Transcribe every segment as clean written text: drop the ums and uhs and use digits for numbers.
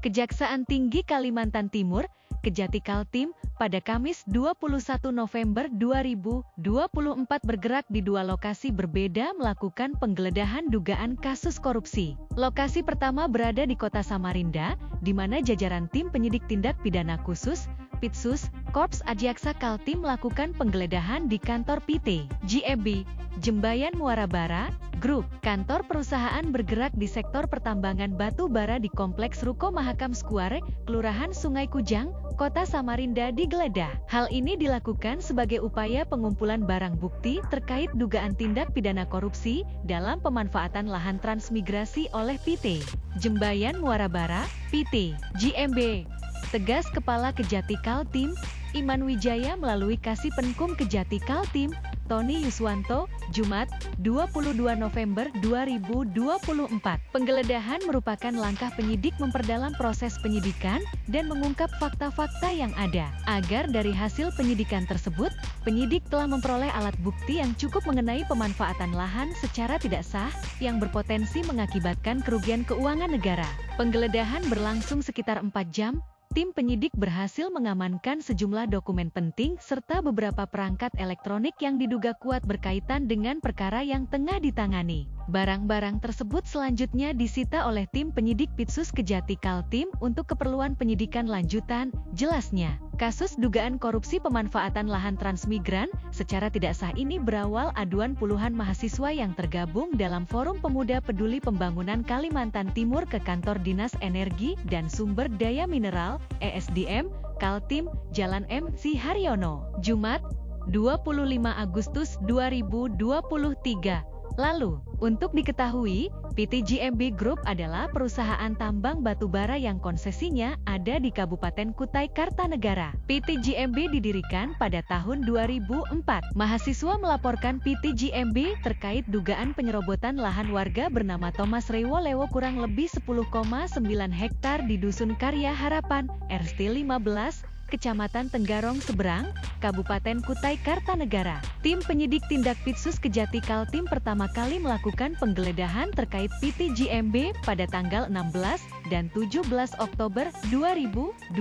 Kejaksaan Tinggi Kalimantan Timur, Kejati Kaltim, pada Kamis 21 November 2024 bergerak di dua lokasi berbeda melakukan penggeledahan dugaan kasus korupsi. Lokasi pertama berada di Kota Samarinda, di mana jajaran tim penyidik tindak pidana khusus, Pitsus, Korps Adjaksa Kaltim melakukan penggeledahan di kantor PT GMB, Jembayan Muara Bara, Group. Kantor perusahaan bergerak di sektor pertambangan batu bara di Kompleks Ruko Mahakam Square, Kelurahan Sungai Kujang, Kota Samarinda digeledah. Hal ini dilakukan sebagai upaya pengumpulan barang bukti terkait dugaan tindak pidana korupsi dalam pemanfaatan lahan transmigrasi oleh PT Jembayan Muara Bara, PT GMB. Tegas Kepala Kejati Kaltim, Iman Wijaya melalui Kasipenkum Kejati Kaltim, Tony Yuswanto, Jumat, 22 November 2024. Penggeledahan merupakan langkah penyidik memperdalam proses penyidikan dan mengungkap fakta-fakta yang ada. Agar dari hasil penyidikan tersebut, penyidik telah memperoleh alat bukti yang cukup mengenai pemanfaatan lahan secara tidak sah, yang berpotensi mengakibatkan kerugian keuangan negara. Penggeledahan berlangsung sekitar 4 jam. Tim penyidik berhasil mengamankan sejumlah dokumen penting serta beberapa perangkat elektronik yang diduga kuat berkaitan dengan perkara yang tengah ditangani. Barang-barang tersebut selanjutnya disita oleh tim penyidik Pitsus Kejati Kaltim untuk keperluan penyidikan lanjutan. Jelasnya, kasus dugaan korupsi pemanfaatan lahan transmigran secara tidak sah ini berawal aduan puluhan mahasiswa yang tergabung dalam Forum Pemuda Peduli Pembangunan Kalimantan Timur ke Kantor Dinas Energi dan Sumber Daya Mineral, ESDM, Kaltim, Jalan MC Haryono, Jumat, 25 Agustus 2023. Lalu, untuk diketahui, PT GMB Group adalah perusahaan tambang batu bara yang konsesinya ada di Kabupaten Kutai Kartanegara. PT GMB didirikan pada tahun 2004. Mahasiswa melaporkan PT GMB terkait dugaan penyerobotan lahan warga bernama Thomas Rewo Lewo kurang lebih 10,9 hektar di Dusun Karya Harapan, RT 15, Kecamatan Tenggarong Seberang, Kabupaten Kutai Kartanegara. Tim penyidik tindak Pitsus Kejati Kaltim pertama kali melakukan penggeledahan terkait PT GMB pada tanggal 16 dan 17 Oktober 2024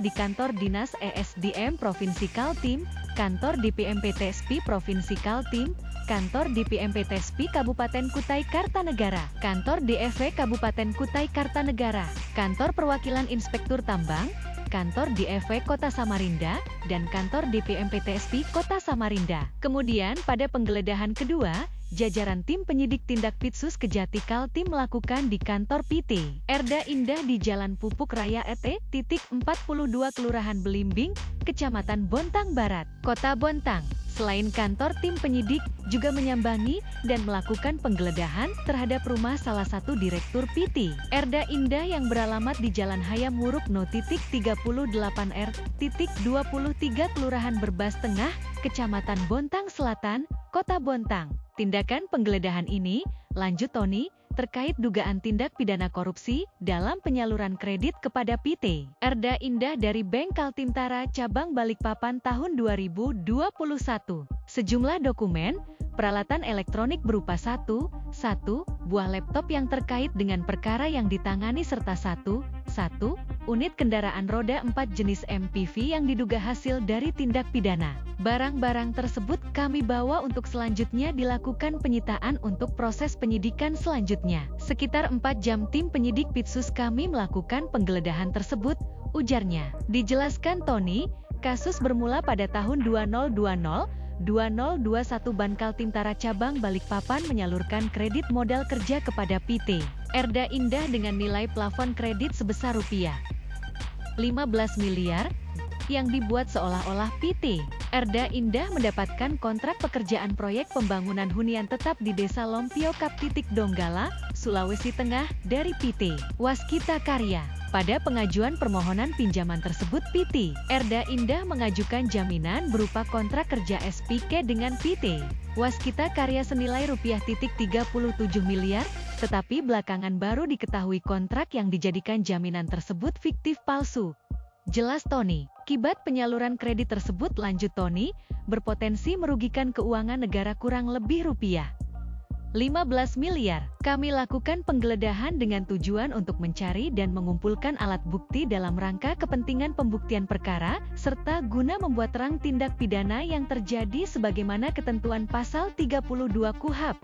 di kantor Dinas ESDM Provinsi Kaltim, kantor DPMP TSP Provinsi Kaltim, kantor DPMP TSP Kabupaten Kutai Kartanegara, kantor DFV Kabupaten Kutai Kartanegara, kantor perwakilan Inspektur Tambang, kantor DFV Kota Samarinda, dan kantor DPMP TSP Kota Samarinda. Kemudian pada penggeledahan kedua, jajaran tim penyidik tindak Pitsus Kejati Kaltim melakukan di kantor PT Erda Indah di Jalan Pupuk Raya ET.42 Kelurahan Belimbing, Kecamatan Bontang Barat, Kota Bontang. Selain kantor, tim penyidik juga menyambangi dan melakukan penggeledahan terhadap rumah salah satu direktur PT Erda Indah yang beralamat di Jalan Hayam Wuruk No. 38 R.23 Kelurahan Berbas Tengah, Kecamatan Bontang Selatan, Kota Bontang. Tindakan penggeledahan ini, lanjut Tony, terkait dugaan tindak pidana korupsi dalam penyaluran kredit kepada PT Erda Indah dari Bank Kaltimtara Cabang Balikpapan tahun 2021. Sejumlah dokumen, peralatan elektronik berupa satu buah laptop yang terkait dengan perkara yang ditangani serta satu unit kendaraan roda 4 jenis MPV yang diduga hasil dari tindak pidana. Barang-barang tersebut kami bawa untuk selanjutnya dilakukan penyitaan untuk proses penyidikan selanjutnya. Sekitar 4 jam tim penyidik Pitsus kami melakukan penggeledahan tersebut, ujarnya. Dijelaskan Tony, kasus bermula pada tahun 2021 Bank Kaltimtara Cabang Balikpapan menyalurkan kredit modal kerja kepada PT Erda Indah dengan nilai plafon kredit sebesar rupiah 15 miliar, yang dibuat seolah-olah PT Erda Indah mendapatkan kontrak pekerjaan proyek pembangunan hunian tetap di Desa Lompio Kap Donggala, Sulawesi Tengah dari PT Waskita Karya. Pada pengajuan permohonan pinjaman tersebut, PT Erda Indah mengajukan jaminan berupa kontrak kerja SPK dengan PT Waskita Karya senilai rupiah 37 miliar, tetapi belakangan baru diketahui kontrak yang dijadikan jaminan tersebut fiktif palsu. Jelas Tony, kibat penyaluran kredit tersebut, lanjut Tony, berpotensi merugikan keuangan negara kurang lebih rupiah 15 miliar. Kami lakukan penggeledahan dengan tujuan untuk mencari dan mengumpulkan alat bukti dalam rangka kepentingan pembuktian perkara, serta guna membuat terang tindak pidana yang terjadi sebagaimana ketentuan pasal 32 KUHP.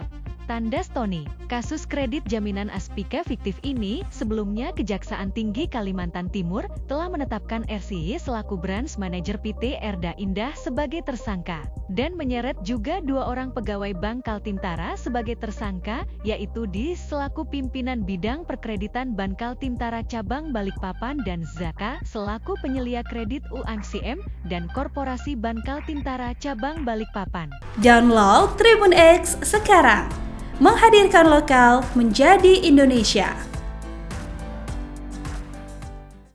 Tandas Tony. Kasus kredit jaminan Aspika fiktif ini, sebelumnya Kejaksaan Tinggi Kalimantan Timur telah menetapkan RCY selaku branch manager PT Erda Indah sebagai tersangka, dan menyeret juga 2 orang pegawai Bank Kaltimtara sebagai tersangka, yaitu Di selaku pimpinan bidang perkreditan Bank Kaltimtara Cabang Balikpapan dan Zaka selaku penyelia kredit UMCM dan Korporasi Bank Kaltimtara Cabang Balikpapan. Download Tribun X sekarang. Menghadirkan lokal menjadi Indonesia.